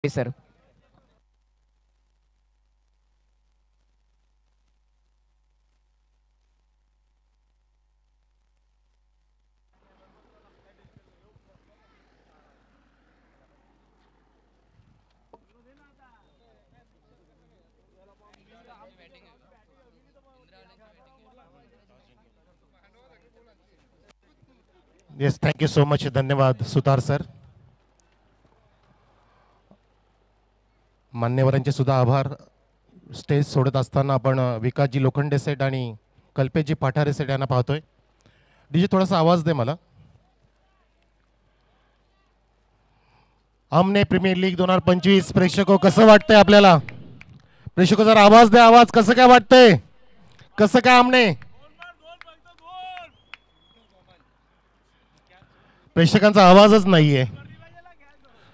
Sir. Yes, thank you so much. धन्यवाद सुतार sir. मान्यवरांचे सुद्धा आभार. स्टेज सोडत असताना आपण विकासजी लोखंडे सेट आणि कल्पेशजी पाठारे सेट यांना पाहतोय. डीजे थोडासा आवाज दे मला. आमने प्रीमियर लीग 2025 प्रेक्षको कसं वाटतंय आपल्याला? प्रेक्षको जरा आवाज द्या. आवाज कसं काय वाटतंय? कसं काय आमने? प्रेक्षकांचा आवाजच नाहीये.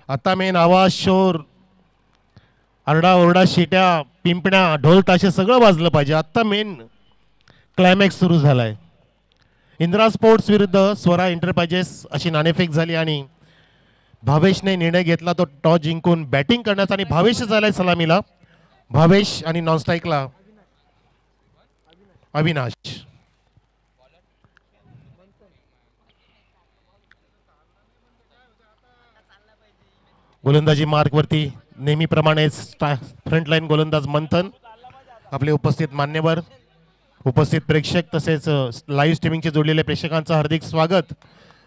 आता मेन आवाज, शोर, आरडाओरडा, शिट्या, पिंपण्या, ढोल ताशे सगळं वाजलं पाहिजे. आत्ता मेन क्लायमॅक्स सुरू झालाय. इंदिरा स्पोर्ट्स विरुद्ध स्वरा एंटरप्राइजेस अशी नाणेफेक झाली आणि भावेशने निर्णय घेतला तो टॉस जिंकून बॅटिंग करण्याचा आणि भावेश झालाय सलामीला. भावेश आणि नॉन स्ट्राईकला अविनाश. गोलंदाजी मार्कवरती नेहमीप्रमाणेच फ्रंटलाईन गोलंदाज मंथन, आपले उपस्थित मान्यवर, उपस्थित प्रेक्षक तसेच लाईव्ह स्ट्रीमिंगचे जोडलेले प्रेक्षकांचं हार्दिक स्वागत.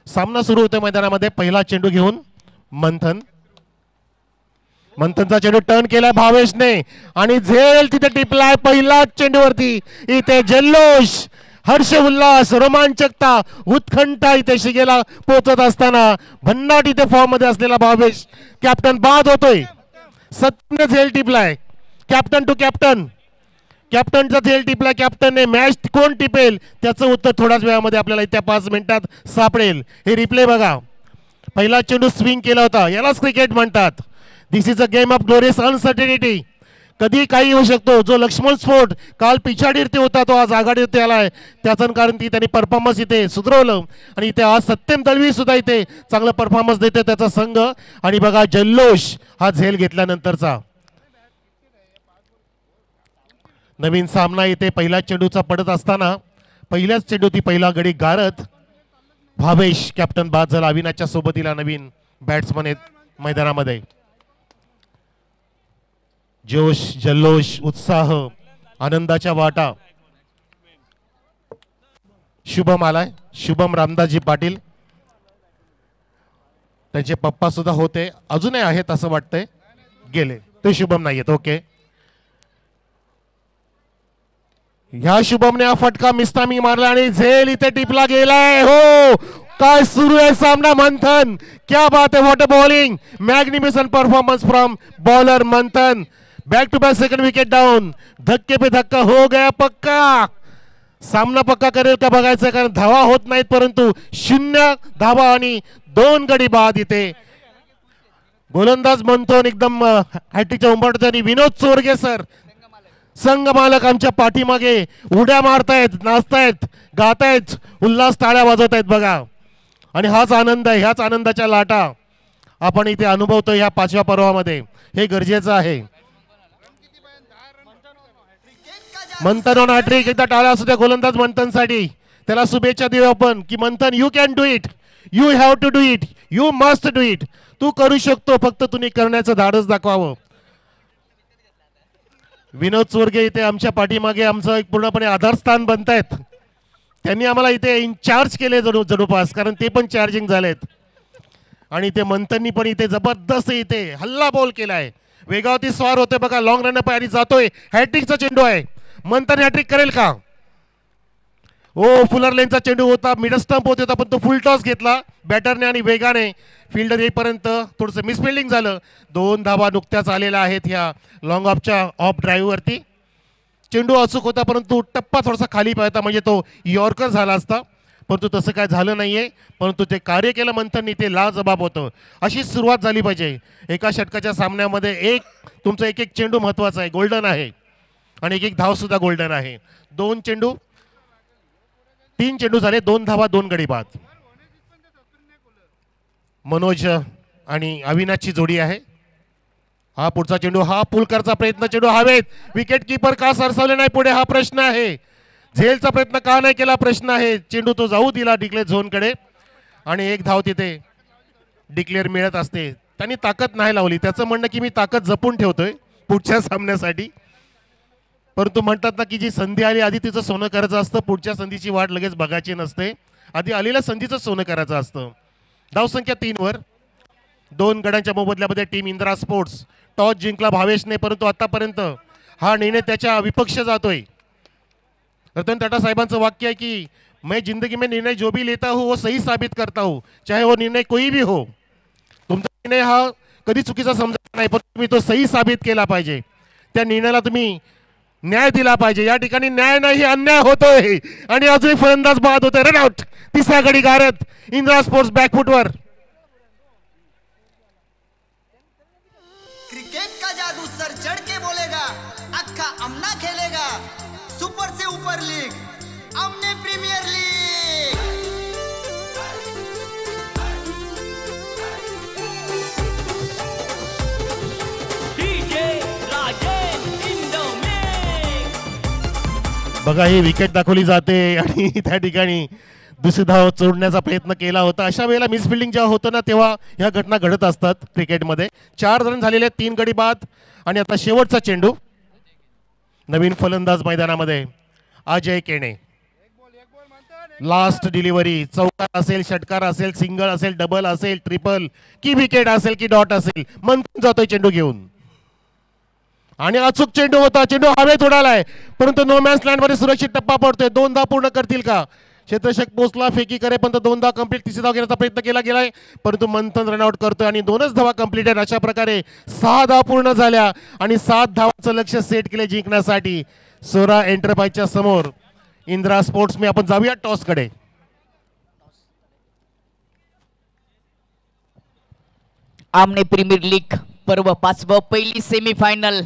सामना सुरू होतोय मैदानामध्ये. पहिला चेंडू घेऊन मंथन. मंथनचा चेंडू टर्न केला भावेशने आणि झेल तिथे टिपलाय पहिला चेंडूवरती. इथे जल्लोष, हर्ष, उल्हास, रोमांचकता, उत्कंठा इथे शिगेला पोहोचत असताना भन्नाट इथे फॉर्म मध्ये असलेला भावेश कॅप्टन बाद होतोय. सत्य झेल टिपलाय. Captain to captain. कॅप्टनचा झेल टिपला. कॅप्टनने मॅच कोण टिपेल त्याचं उत्तर थोड्याच वेळामध्ये आपल्याला येत्या 5 मिनिटात सापडेल. हे रिप्ले बघा. पहिला चेंडू स्विंग केला होता. यालाच क्रिकेट म्हणतात. This is a game of glorious uncertainty. कधी काही होऊ शकतो. जो लक्ष्मण स्फोट काल पिछाडीवरती होता तो आज आघाडीवरती आलाय. त्याचं कारण ती त्यांनी परफॉर्मन्स इथे सुधारवलं आणि इथे आज सत्यम दळवी सुद्धा इथे चांगलं परफॉर्मन्स देते त्याचा संघ. आणि बघा जल्लोष हा झेल घेतल्यानंतरचा नवीन सामना इथे पहिल्या चेंडूचा पडत असताना पहिल्याच चेंडू ती पहिला गडी गारत भावेश कॅप्टन बाद झाला. अविनाशच्या सोबतीला नवीन बॅट्समन आहेत मैदानामध्ये. जोश, जल्लोष, उत्साह, आनंदाच्या वाटा. शुभम आलाय. शुभम रामदासजी पाटील. त्यांचे पप्पा सुद्धा होते, अजूनही आहेत असं वाटतंय. गेले ते शुभम नाही आहेत. ओके. ह्या शुभमने हा फटका मिस्तामी मारला आणि झेल इथे टिपला गेलाय. हो, काय सुरू आहे सामना. मंथन, क्या बात है. What a bowling. Magnificent performance from bowler Manthan. Back to back second wicket down. धक्के पे धक्का हो गया पक्का. सामना पक्का करेल का बघायचं, कारण धावा होत नाहीत परंतु 0 धावा आणि 2 गडी बाद. इथे गोलंदाज मंथन एकदम हॅट्रिकच्या उंबरठ्यात आणि विनोद चोरगे सर संघ मालक आमच्या पाठीमागे उड्या मारतायत, नाचतायत, गातायत, उल्हास टाळ्या वाजवत आहेत बघा. आणि हाच आनंद आहे. ह्याच आनंदाच्या लाटा आपण इथे अनुभवतो ह्या 5व्या पर्वामध्ये. हे गरजेचं आहे. मंथन ऑन हॅट्रिक. एकदा टाळ्या असू द्या गोलंदाज मंथनसाठी. त्याला शुभेच्छा देऊ आपण की Manthan, you can do it. You have to do it. You must do it. तू करू शकतो, फक्त तुम्ही करण्याचं धाडस दाखवावं. विनोद चोरगे इथे आमच्या पाठीमागे आमचं एक पूर्णपणे आधारस्थान बनतायत. त्यांनी आम्हाला इथे इन्चार्ज केले जडूपास, कारण ते पण चार्जिंग झालेत. आणि ते मंथननी पण इथे जबरदस्त इथे हल्ला बॉल केलाय. वेगावरती स्वार होते बघा. लॉंग रन पायरी जातोय. हॅट्रिकचा चेंडू आहे. मंथन हॅट्रिक करेल का? ओ, फुलर लेनचा चेंडू होता. मिडल स्टंप होत होता पण तो फुल टॉस घेतला बॅटरने आणि वेगाने फिल्डर येईपर्यंत थोडंसं मिसफिल्डिंग झालं. 2 धावा नुकत्याच आलेल्या आहेत ह्या लॉंग ऑफच्या ऑफ ड्राईव्हवरती. चेंडू अचूक होता परंतु टप्पा थोडासा खाली पाहिजे म्हणजे तो यॉर्कर झाला असता, परंतु तसं काय झालं नाहीये. परंतु ते कार्य केलं मंथननी ते लाजबाब होतं. अशी सुरुवात झाली पाहिजे एका षटकाच्या सामन्यामध्ये. तुमचं एक एक चेंडू महत्वाचा आहे, गोल्डन आहे. आणि एक एक धाव सुद्धा गोल्डन आहे. 3 चेंडू झाले. 2 धावा 2 गडी बाद. मनोज आणि अविनाशची जोडी आहे. हा पुढचा चेंडू, हा पुलकरचा प्रयत्न, चेंडू हवेत, विकेट किपर का सरसावले नाही पुढे हा प्रश्न आहे, झेलचा प्रयत्न का नाही केला प्रश्न आहे, चेंडू तो जाऊ दिला डिक्लेअर झोनकडे आणि एक धाव तिथे डिक्लेअर मिळत असते. त्यांनी ताकद नाही लावली, त्याचं म्हणणं की मी ताकद जपून ठेवतोय पुढच्या सामन्यासाठी, परंतु म्हणतात ना की जी संधी आली आधी तिचं सोनं करायचं असतं, पुढच्या संधीची वाट लगेच बघायची नसते, आधी आलेल्या संधीचं सोनं करायचं असतं. धावसंख्या 3 वर 2 गड्यांच्या मोबदल्यामध्ये टीम इंदिरा स्पोर्ट्स टॉस जिंकला भावेशने, परंतु आतापर्यंत हा निर्णय त्याच्या विपक्ष जातोय. रतन टाटा साहेबांचं वाक्य आहे की मैं जिंदगी में निर्णय जो भी लेता हूँ वो सही साबित करता हूँ, चाहे वो निर्णय कोई भी हो. तुमचा निर्णय हा कधी चुकीचा समजत नाही, पण तुम्ही तो सही साबित केला पाहिजे, त्या निर्णयाला तुम्ही न्याय दिला पाहिजे. या ठिकाणी न्याय नाही अन्याय होतोय आणि अजून फलंदाज बाद होतोय. रन आउट, तिसऱ्या गडी गारत इंदिरा स्पोर्ट्स बॅकफुटवर. क्रिकेट का जादू सर चढ़ के बोलेगा, अक्का अमना खेलेगा, सुपर से ऊपर लीग, अमने प्रीमियर लीग. बघा ही विकेट दाखवली जाते आणि त्या ठिकाणी दुसरी धाव चोडण्याचा प्रयत्न केला होता. अशा वेळेला मिसफिल्डिंग जेव्हा होतं ना तेव्हा ह्या घटना घडत असतात क्रिकेटमध्ये. 4 रन झालेले, 3 गडी बाद आणि आता शेवटचा चेंडू. नवीन फलंदाज मैदानामध्ये अजय केणे. लास्ट डिलिव्हरी, चौकार असेल, षटकार असेल, सिंगल असेल, डबल असेल, ट्रिपल की विकेट असेल की डॉट असेल, मंथन जातोय चेंडू घेऊन आणि अचूक चेंडू होता. चेंडू हवेत उडालाय, परंतु नो मॅन्स लँड मध्ये सुरक्षित टप्पा पडतोय. 2 धाव पूर्ण करतील का? क्षेत्ररक्षक पोचला, फेकी करेपर्यंत 2 धाव कंप्लीट, तिसरी धाव घेण्याचा प्रयत्न केला गेलाय, परंतु मंथन रनआउट करतोय आणि 2च धावा कंप्लीट आहेत. अशा प्रकारे 6 धाव पूर्ण झाल्या आणि 7 धावांचं लक्ष सेट केले जिंकण्यासाठी सोरा एंटरप्राइजच्या समोर इंदिरा स्पोर्ट्स. मी आपण जाऊया टॉस कडे. आमने प्रीमियर लीग पर्व 5व पहिली सेमीफायनल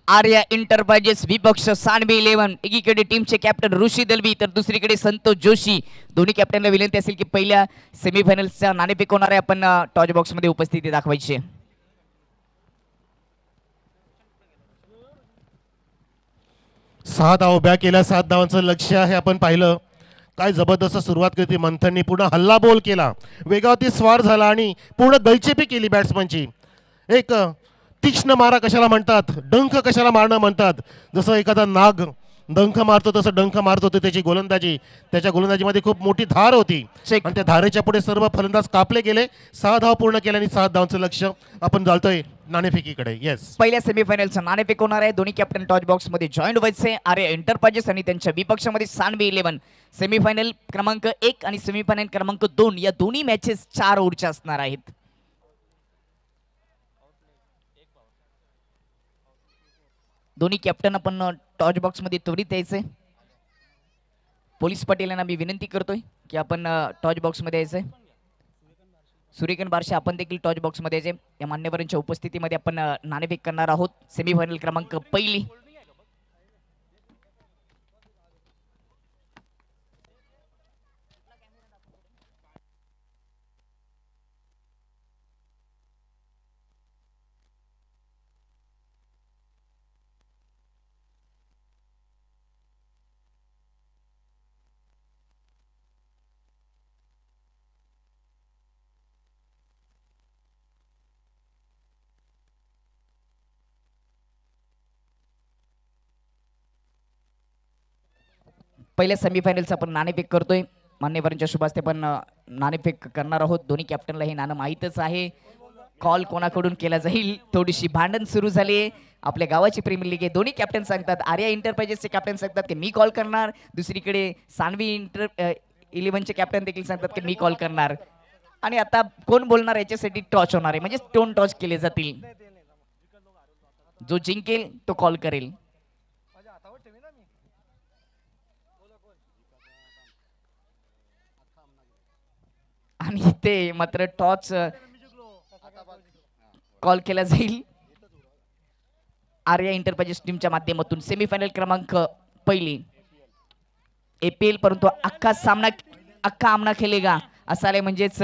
आर्या एंटरप्राइजेस विपक्ष सानवी 11. एकीकडे टीमचे कॅप्टन ऋषी दलवी तर दुसरीकडे संतोष जोशी. दोन्ही कॅप्टनला विनंती असेल की पहिल्या सेमीफायनलचा नाणेफेक होणार आहे, आपण टॉस बॉक्स मध्ये उपस्थिती दाखवायची. 6 धाव उभ्या केल्या, 7 धावांचं लक्ष आहे. आपण पाहिलं काय जबरदस्त सुरुवात केली मंथननी, पूर्ण हल्ला बोल केला, वेगावरती स्वार झाला आणि पूर्ण दलचेपी केली बॅट्समनची. एक तीक्ष्ण मारा कशाला म्हणतात, डंख कशाला मारणं म्हणतात, जसं एखादा नाग डंख मारतो तसं डंख मारत होते त्याची गोलंदाजी. त्याच्या गोलंदाजीमध्ये खूप मोठी धार होती आणि त्या धारेच्या पुढे सर्व फलंदाज कापले गेले. 6 धाव पूर्ण केल्या आणि 7 धावांचं लक्ष. आपण जाळतोय नाणेफेकीकडे. येस, पहिल्या सेमीफायनलचं नाणेफेक होणार आहे. दोन्ही कॅप्टन टॉस बॉक्स मध्ये जॉईंट व्हायचे. आर्या एंटरप्राइजेस आणि त्यांच्या विपक्षामध्ये सानवी 11. सेमीफायनल क्रमांक 1 आणि सेमीफायनल क्रमांक 2 या दोन्ही मॅचेस 4 ओव्हरच्या असणार आहेत. दोन्ही कॅप्टन आपण टॉस बॉक्स मध्ये त्वरित यायचंय. पोलीस पाटील यांना मी विनंती करतोय की आपण टॉस बॉक्स मध्ये यायचंय. सूर्यकांत बारशे आपण देखील टॉस बॉक्स मध्ये यायचे. या मान्यवरांच्या उपस्थितीमध्ये आपण नाणेफेक करणार आहोत. सेमीफायनल क्रमांक पहिली. पहिल्या सेमीफायनलचं आपण नाणेफेक करतोय. मान्यवरांच्या शुभ हस्ते आपण नाणेफेक करणार आहोत. दोन्ही कॅप्टनला हे नाणं माहीतच आहे. कॉल कोणाकडून केला जाईल, थोडीशी भांडण सुरू झाली. आपल्या गावाची प्रीमियर लीग आहे. दोन्ही कॅप्टन सांगतात, आर्या एंटरप्राइजेसचे कॅप्टन सांगतात की मी कॉल करणार, दुसरीकडे सानवी 11चे कॅप्टन देखील सांगतात की मी कॉल करणार. आणि आता कोण बोलणार याच्यासाठी टॉस होणार आहे, म्हणजे स्टोन टॉस केले जातील. जो जिंकेल तो कॉल करेल. आणि ते मात्र टॉस कॉल केला जाईल आर्या एंटरप्राइजेस टीमच्या माध्यमातून. सेमीफायनल क्रमांक पहिली APL, परंतु अख्खा आमना खेळेगा असं आले, म्हणजेच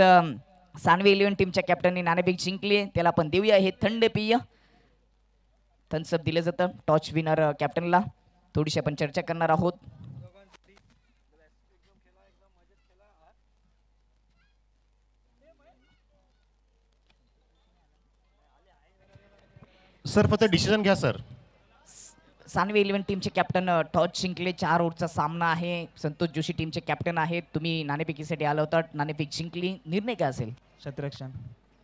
सानवी 11 टीमच्या कॅप्टनने नाणेफेक जिंकली. त्याला आपण देऊया हे थंड पेय. थम्सअप दिलं जातं टॉस विनर कॅप्टनला. थोडीशी आपण चर्चा करणार आहोत. सर फक्त डिसिजन घ्या सर. सानवी 11 टीमचे कॅप्टन टॉस जिंकले. 4 ओव्हरचा सामना आहे. संतोष जोशी टीमचे कॅप्टन आहेत. तुम्ही नाणेफेकीसाठी आला होता. नाणेफेक जिंकली. निर्णय काय असेल? शतरक्षण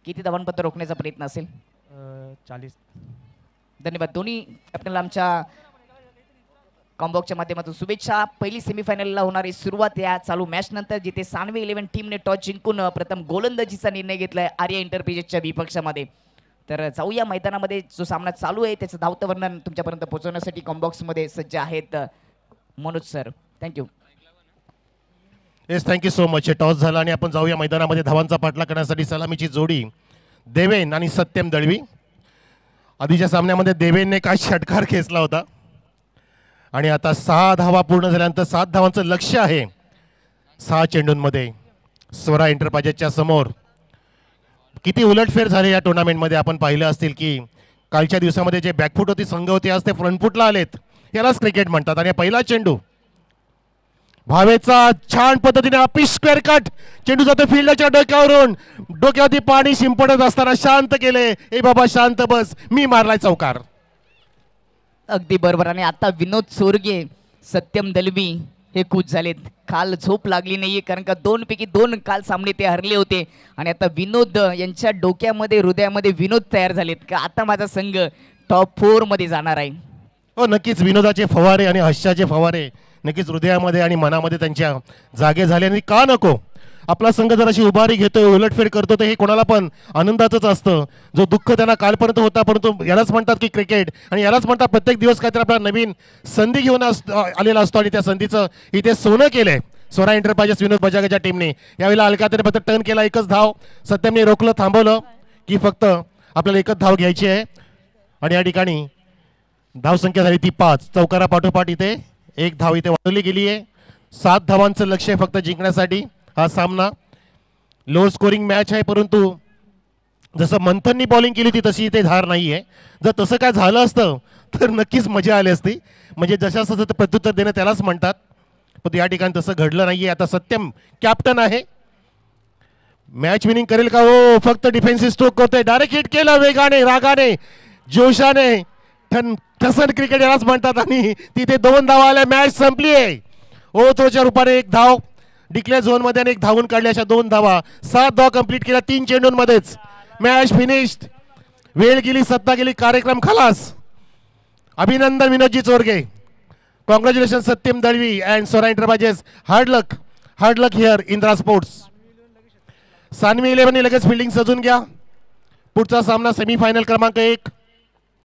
किती धावांपर्यंत रोखण्याचा प्रयत्न असेल? 40. धन्यवाद. दोन्ही कॅप्टनला आमच्या कॉम्बॉक्सच्या माध्यमातून शुभेच्छा. पहिली सेमीफायनलला होणारी सुरुवात या चालू मॅच नंतर, जिथे सानवी 11 टीमने टॉस जिंकून प्रथम गोलंदाजीचा निर्णय घेतलाय आर्या एंटरप्राइजेसच्या विपक्षामध्ये. तर जाऊया मैदानामध्ये. जो सामना चालू आहे त्याचं धावतं वर्णन तुमच्यापर्यंत पोहोचवण्यासाठी कॉम्बॉक्समध्ये सज्ज आहेत Manoj sir. Thank you. Yes, thank you so much. Toss झाला आणि आपण जाऊया मैदानामध्ये. धावांचा पाठलाग करण्यासाठी सलामीची जोडी देवेन आणि सत्यम दळवी. आधीच्या सामन्यामध्ये देवेनने काय षटकार खेचला होता आणि आता 6 धावा पूर्ण झाल्यानंतर 7 धावांचं लक्ष आहे 6 चेंडूंमध्ये स्वरा एंटरप्राइजेसच्या समोर. किती उलटफेर झाले या टुर्नामेंटमध्ये आपण पाहिलं असतील की कालच्या दिवसामध्ये जे बॅकफूट होती संघ होते आज ते फ्रंटफूटला आलेत. यालाच क्रिकेट म्हणतात. आणि पहिला चेंडू भावेचा छान पद्धतीने अपी स्क्वेअर कट. चेंडू जातो फिल्डच्या डोक्यावरून. डोक्यावरती पाणी शिंपडत असताना शांत केले. ए बाबा शांत बस, मी मारलाय चौकार. अगदी बरोबर. आणि आता विनोद चोरगे, सत्यम दलवी हे खुश झालेत. काल झोप लागली नाहीये कारण का 2 पैकी 2 काल सामने ते हरले होते. आणि आता विनोद यांच्या डोक्यामध्ये हृदयामध्ये विनोद तयार झालेत का आता माझा संघ टॉप 4 मध्ये जाणार आहे. हो नक्कीच. विनोदाचे फवारे आणि हास्याचे फवारे नक्कीच हृदयामध्ये आणि मनामध्ये त्यांच्या जागे झाले. आणि का नको, आपला संघ जर अशी उभारी घेतोय उलटफेर करतो तर हे कोणाला पण आनंदाचंच असतं. जो दुःख त्यांना कालपर्यंत होता, परंतु यालाच म्हणतात की क्रिकेट आणि यालाच म्हणतात प्रत्येक दिवस काहीतरी आपला नवीन संधी घेऊन आलेला असतो. आणि त्या संधीचं इथे सोनं केलंय स्वरा एंटरप्राइजेस विनोद बजागच्या टीमने. यावेळेला अलकातने फक्त टर्न केला, एकच धाव. सत्यमने रोखलं, थांबवलं की फक्त आपल्याला एकच धाव घ्यायची आहे. आणि या ठिकाणी धावसंख्या झाली ती 5. चौकारा पाठोपाठ इथे 1 धाव इथे वाढवली गेली आहे. 7 धावांचं लक्ष आहे फक्त जिंकण्यासाठी. हा सामना लो स्कोरिंग मॅच आहे, परंतु जसं मंथननी बॉलिंग केली होती तशी इथे धार नाही आहे. जर तसं काय झालं असतं तर नक्कीच मजा आली असती. म्हणजे जशाचं प्रत्युत्तर देणं त्यालाच म्हणतात. पण या ठिकाणी तसं घडलं नाही आहे. आता सत्यम कॅप्टन आहे. मॅच विनिंग करेल का? हो, फक्त डिफेन्सिव्ह स्ट्रोक करतोय. डायरेक्ट हिट केला वेगाने, रागाने, जोशाने. ठसन क्रिकेट यालाच म्हणतात. आणि तिथे 2 धावा आल्या. मॅच संपली आहे. ओ थ्रोच्या रूपाने 1 धाव डिक्लेअर झोनमध्ये आणि 1 धावून काढली. अशा 2 धावा, 7 धावा कंप्लीट केल्या 3 चेंडूंमध्येच. Match finished. वेळ गेली, सत्ता गेली, कार्यक्रम खलास. अभिनंदन Vinodji Chorge. Congratulations Satyam Dalvi and Swara enterprises. Hard luck here Indra sports. Sanvi 11 लगेच फिल्डिंग सजून घ्या. पुढचा सामना सेमीफायनल क्रमांक 1